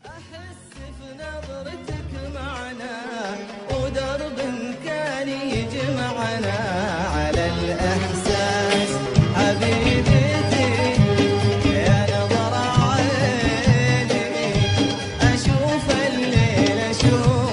أحس في نظرتك معنا ودرب كان يجمعنا على الإحساس حبيبتي يا نظر عيني أشوف الليل أشوفه.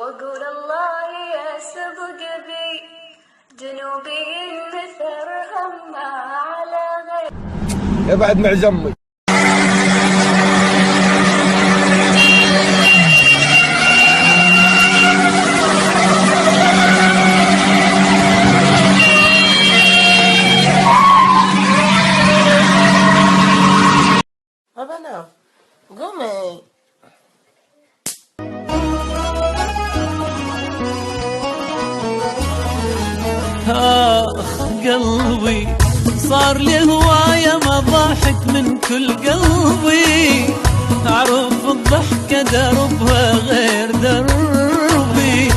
وأقول الله يسبق بي جنوبي مثل همه على غير ابعد مع جمي. أبنا قومي. آخ قلبي صار لي هواية ما ضحك من كل قلبي أعرف الضحكة دربها غير دربي.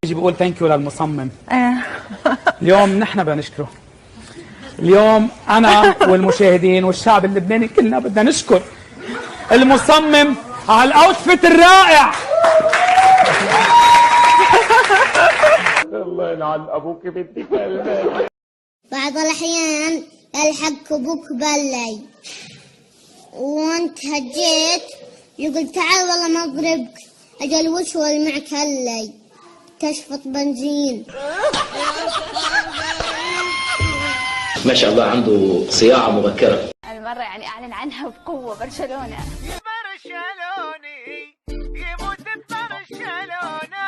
يجي بقول ثانك يو للمصمم. اليوم نحن بدنا نشكره. اليوم أنا والمشاهدين والشعب اللبناني كلنا بدنا نشكر المصمم على الأوتفيت الرائع. الله يلعن أبوك بنتي كلمة. بعض الأحيان يلحق أبوك بالليل وأنت هجيت يقول تعال والله ما أضربك أجل وش معك هاللي تشفط بنزين. ما شاء الله عنده صياعة مبكرة. المرة يعني أعلن عنها بقوة برشلونة. برشلوني يموت ببرشلونة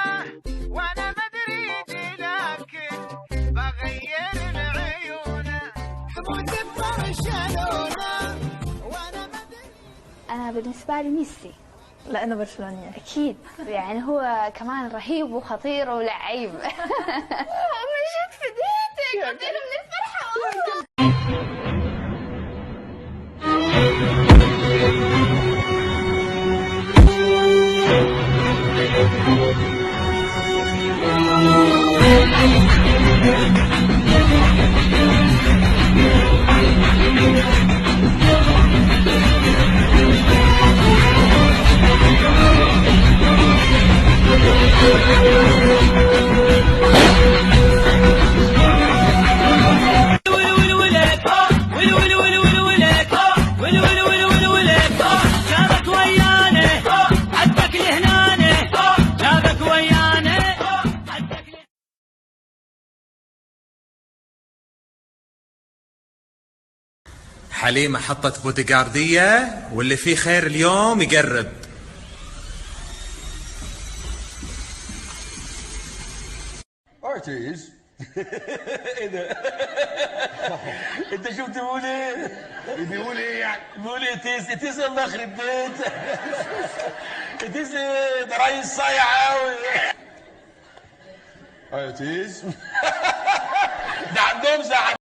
وأنا مدريدي لكن بغير عيونه يموت ببرشلونة وأنا مدريدي. أنا بالنسبة لي ميسي لأنه برشلونية أكيد، يعني هو كمان رهيب وخطير ولعيب. مشيت في ديتك قلت من الفرحة والله. حليمة حطت بوديغاردية واللي فيه خير اليوم يقرب. ارتيز. ايه ده؟ انت شفت بيقول ايه؟ بيقول ايه يعني؟ بيقول ايه تيز الله يخرب بيت. تيز ده رئيس صايع قوي. ارتيز. ده عندهم زعل.